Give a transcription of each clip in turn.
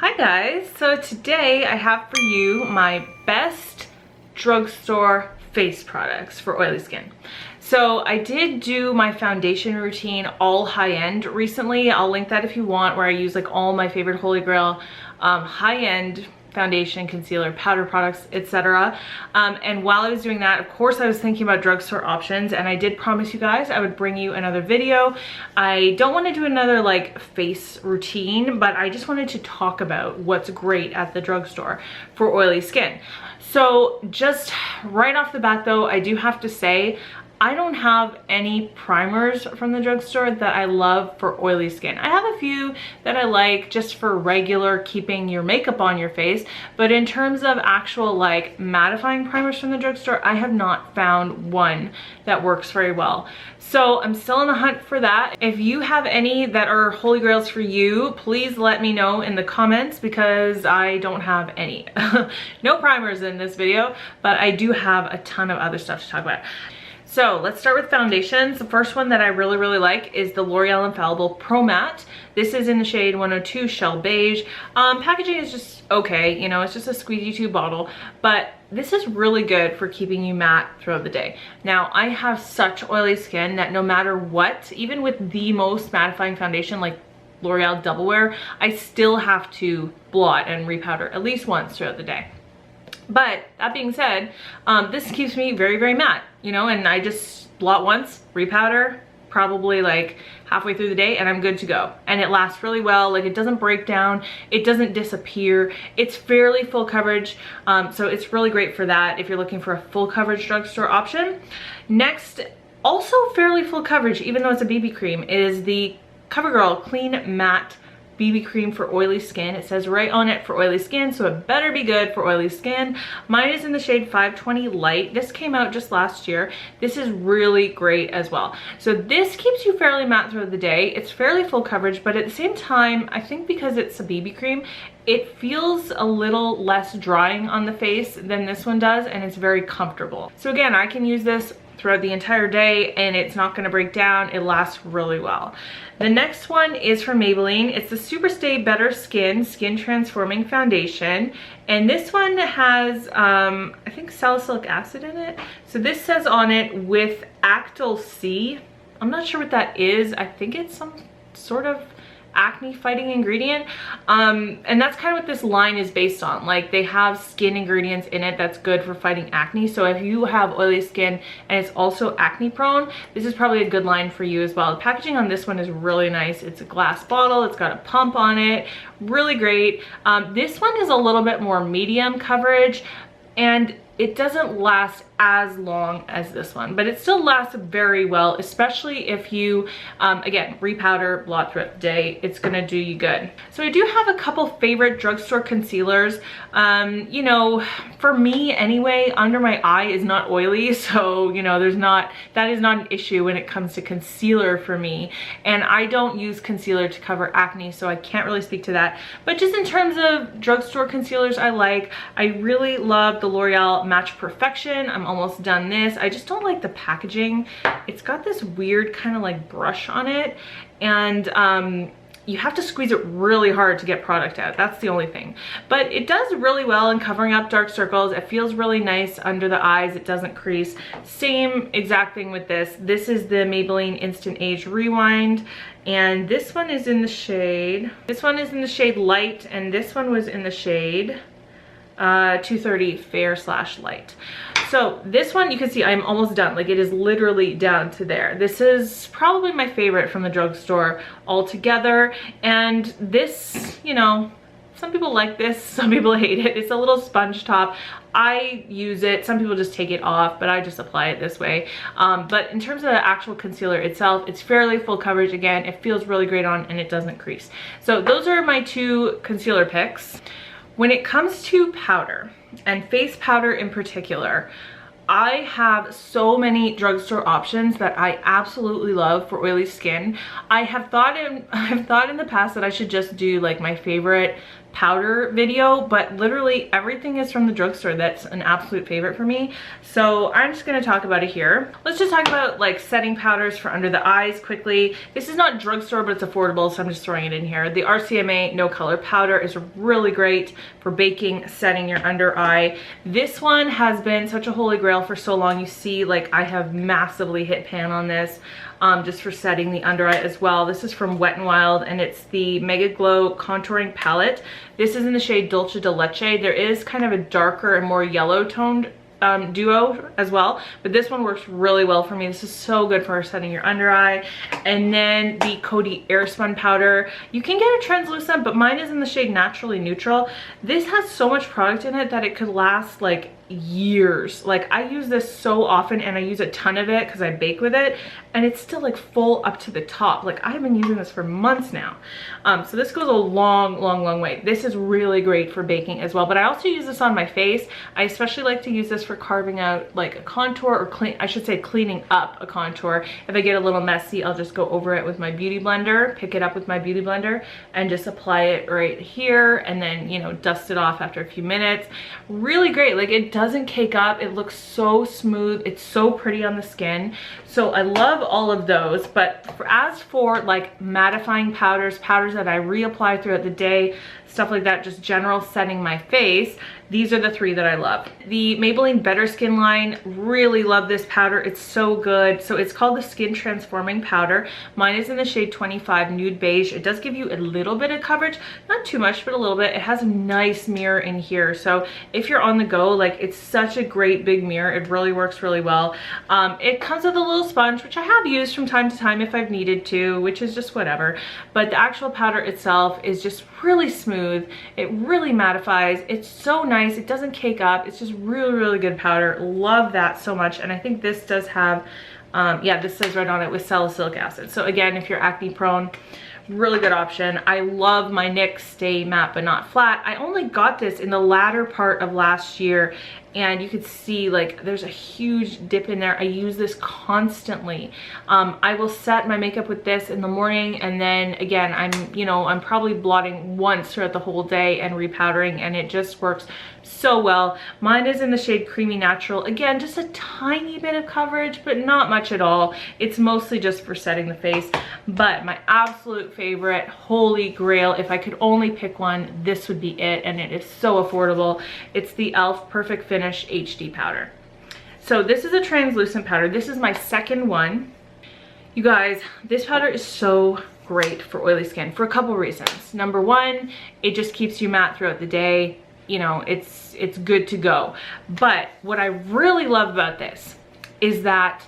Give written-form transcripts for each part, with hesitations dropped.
Hi guys, so today I have for you my best drugstore face products for oily skin. So I did do my foundation routine all high-end recently. I'll link that if you want, where I use like all my favorite Holy Grail high-end foundation, concealer, powder products, etc. And while I was doing that, of course, I was thinking about drugstore options, and I did promise you guys I would bring you another video. I don't want to do another like face routine, but I just wanted to talk about what's great at the drugstore for oily skin. So just right off the bat though, I do have to say, I don't have any primers from the drugstore that I love for oily skin. I have a few that I like just for regular keeping your makeup on your face, but in terms of actual like mattifying primers from the drugstore, I have not found one that works very well. So I'm still on the hunt for that. If you have any that are holy grails for you, please let me know in the comments, because I don't have any. No primers in this video, but I do have a ton of other stuff to talk about. So let's start with foundations. The first one that I really like is the L'Oreal Infallible Pro Matte. This is in the shade 102 Shell Beige. Packaging is just okay, you know, it's just a squeezy tube bottle, but this is really good for keeping you matte throughout the day. Now, I have such oily skin that no matter what, even with the most mattifying foundation like L'Oreal Double Wear, I still have to blot and repowder at least once throughout the day. But that being said, this keeps me very matte, you know, and I just blot once, repowder, probably like halfway through the day, and I'm good to go. And it lasts really well. Like, it doesn't break down, it doesn't disappear. It's fairly full coverage, so it's really great for that if you're looking for a full coverage drugstore option. Next, also fairly full coverage, even though it's a BB cream, is the CoverGirl Clean Matte BB cream for oily skin. It says right on it for oily skin, so it better be good for oily skin. Mine is in the shade 520 Light. This came out just last year. This is really great as well. So this keeps you fairly matte throughout the day. It's fairly full coverage, but at the same time, I think because it's a BB cream, it feels a little less drying on the face than this one does, and it's very comfortable. So again, I can use this throughout the entire day and it's not going to break down. It lasts really well. The next one is from Maybelline. It's the Super Stay Better Skin Transforming Foundation, and this one has I think salicylic acid in it. So this says on it with Actyl C. I'm not sure what that is. I think it's some sort of acne fighting ingredient, and that's kind of what this line is based on. Like, they have skin ingredients in it that's good for fighting acne. So if you have oily skin and it's also acne prone, this is probably a good line for you as well. The packaging on this one is really nice. It's a glass bottle, it's got a pump on it, really great. This one is a little bit more medium coverage, and it doesn't last as long as this one, but it still lasts very well, especially if you, again, repowder, blot throughout the day. It's gonna do you good. So I do have a couple favorite drugstore concealers. You know, for me anyway, under my eye is not oily, so, you know, that is not an issue when it comes to concealer for me. And I don't use concealer to cover acne, so I can't really speak to that. But just in terms of drugstore concealers I really love the L'Oreal Match Perfection. I'm almost done this. I just don't like the packaging. It's got this weird kind of like brush on it, and you have to squeeze it really hard to get product out. That's the only thing. But it does really well in covering up dark circles. It feels really nice under the eyes. It doesn't crease. Same exact thing with this. This is the Maybelline Instant Age Rewind, and this one is in the shade, Light, and this one was in the shade 230 Fair / Light. So this one, you can see I'm almost done. Like, it is literally down to there. This is probably my favorite from the drugstore altogether. And this, you know, some people like this, some people hate it. It's a little sponge top. I use it. Some people just take it off, but I just apply it this way. But in terms of the actual concealer itself, it's fairly full coverage. Again, it feels really great on, and it doesn't crease. So those are my two concealer picks. When it comes to powder, and face powder in particular, I have so many drugstore options that I absolutely love for oily skin. I've thought in the past that I should just do like my favorite powder video, but literally everything is from the drugstore. That's an absolute favorite for me. So I'm just gonna talk about it here. Let's just talk about like setting powders for under the eyes quickly. This is not drugstore, but it's affordable, so I'm just throwing it in here. The RCMA No Color Powder is really great for baking, setting your under eye. This one has been such a holy grail for so long. You see, like, I have massively hit pan on this. Just for setting the under eye as well. This is from Wet n Wild, and it's the Mega Glow Contouring Palette. This is in the shade Dulce de Leche. There is kind of a darker and more yellow toned duo as well, but this one works really well for me. This is so good for setting your under eye. And then the Coty Airspun powder. You can get a translucent, but mine is in the shade Naturally Neutral. This has so much product in it that it could last like years. Like, I use this so often, and I use a ton of it because I bake with it, and it's still like full up to the top. Like, I've been using this for months now. So this goes a long way. This is really great for baking as well, but I also use this on my face. I especially like to use this for carving out like a contour, or cleaning up a contour. If I get a little messy, I'll just go over it with my beauty blender, pick it up with my beauty blender, and just apply it right here, and then, you know, dust it off after a few minutes. Really great. Like, it doesn't cake up. It looks so smooth. It's so pretty on the skin. So I love all of those. But as for like mattifying powders that I reapply throughout the day, stuff like that, just general setting my face, these are the three that I love. The Maybelline Better Skin line, really love this powder. It's so good. So it's called the Skin Transforming Powder. Mine is in the shade 25 Nude Beige. It does give you a little bit of coverage, not too much, but a little bit. It has a nice mirror in here. So if you're on the go, like, it's such a great big mirror. It really works really well. It comes with a little sponge, which I have used from time to time if I've needed to, which is just whatever. But the actual powder itself is just really smooth. It really mattifies. It's so nice. It doesn't cake up. It's just really good powder. Love that so much. And I think this does have, yeah, this says right on it, with salicylic acid. So again, if you're acne prone, really good option. I love my NYX Stay Matte But Not Flat. I only got this in the latter part of last year, and you could see like there's a huge dip in there. I use this constantly. I will set my makeup with this in the morning, and then again, I'm probably blotting once throughout the whole day and repowdering, and it just works so well. Mine is in the shade Creamy Natural. Again, just a tiny bit of coverage, but not much at all. It's mostly just for setting the face. But my absolute favorite, holy grail, if I could only pick one, this would be it, and it is so affordable. It's the e.l.f. Perfect Finish HD powder. So this is a translucent powder. This is my second one. You guys, this powder is so great for oily skin for a couple reasons. Number one, it just keeps you matte throughout the day. You know, it's good to go. But what I really love about this is that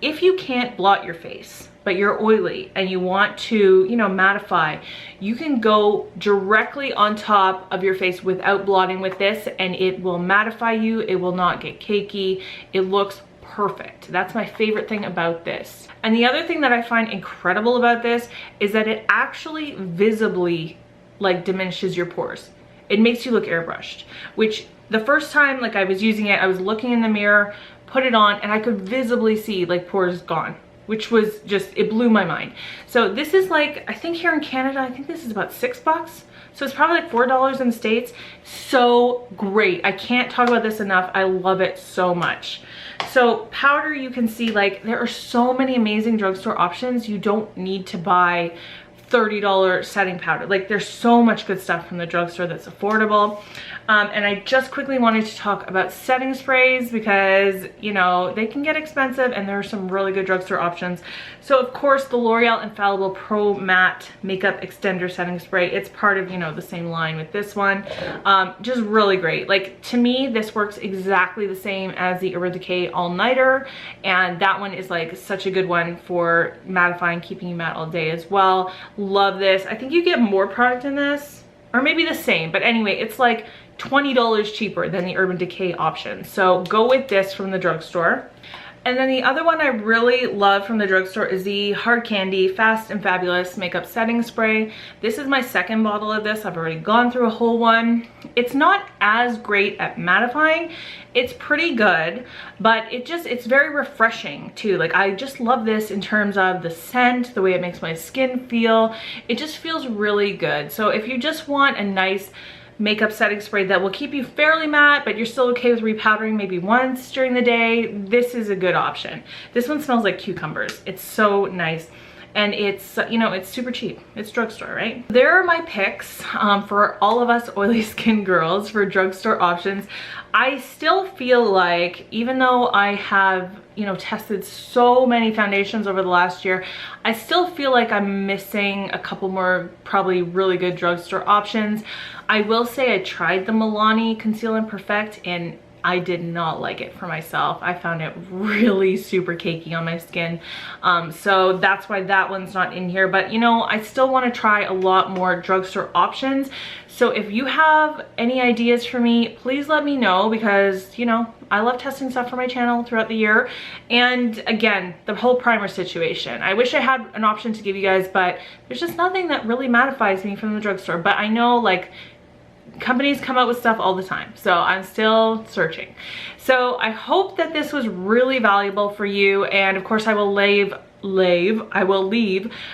if you can't blot your face, but you're oily and you want to, you know, mattify, you can go directly on top of your face without blotting with this, and it will mattify you. It will not get cakey. It looks perfect. That's my favorite thing about this. And the other thing that I find incredible about this is that it actually visibly like diminishes your pores. It makes you look airbrushed, which the first time like I was using it, I was looking in the mirror, put it on, and I could visibly see like pores gone, which was just, it blew my mind. So this is like, I think here in Canada, I think this is about $6. So it's probably like $4 in the States. So great. I can't talk about this enough. I love it so much. So powder, you can see like there are so many amazing drugstore options. You don't need to buy $30 setting powder. Like, there's so much good stuff from the drugstore that's affordable. And I just quickly wanted to talk about setting sprays because, you know, they can get expensive, and there are some really good drugstore options. So of course, the L'Oreal Infallible Pro Matte Makeup Extender Setting Spray. It's part of, you know, the same line with this one. Just really great. Like, to me, this works exactly the same as the Urban Decay All Nighter, and that one is like such a good one for mattifying, keeping you matte all day as well. Love this. I think you get more product in this, or maybe the same, but anyway, it's like $20 cheaper than the Urban Decay option. So go with this from the drugstore. And then the other one I really love from the drugstore is the Hard Candy Fast and Fabulous Makeup Setting Spray. This is my second bottle of this. I've already gone through a whole one. It's not as great at mattifying. It's pretty good, but it's very refreshing too. Like, I just love this in terms of the scent, the way it makes my skin feel. It just feels really good. So if you just want a nice makeup setting spray that will keep you fairly matte, but you're still okay with repowdering maybe once during the day, this is a good option. This one smells like cucumbers. It's so nice. And it's, you know, it's super cheap. It's drugstore, right? There are my picks for all of us oily skin girls for drugstore options. I still feel like, even though I have, you know, tested so many foundations over the last year, I still feel like I'm missing a couple more probably really good drugstore options. I will say I tried the Milani Conceal and Perfect, and I did not like it for myself. I found it really super cakey on my skin. So that's why that one's not in here. But you know, I still want to try a lot more drugstore options. So if you have any ideas for me, please let me know, because you know, I love testing stuff for my channel throughout the year. And again, the whole primer situation. I wish I had an option to give you guys, but there's just nothing that really mattifies me from the drugstore. But I know, like, companies come out with stuff all the time, so I'm still searching. So I hope that this was really valuable for you, and of course I will leave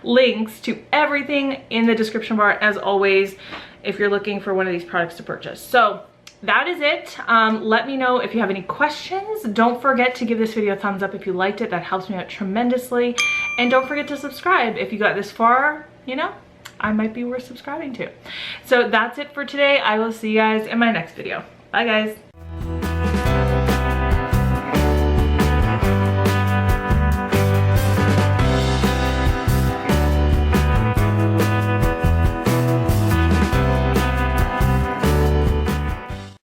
links to everything in the description bar, as always, if you're looking for one of these products to purchase. So that is it. Let me know if you have any questions. Don't forget to give this video a thumbs up if you liked it. That helps me out tremendously. And don't forget to subscribe if you got this far. You know, I might be worth subscribing to. So that's it for today. I will see you guys in my next video. Bye guys.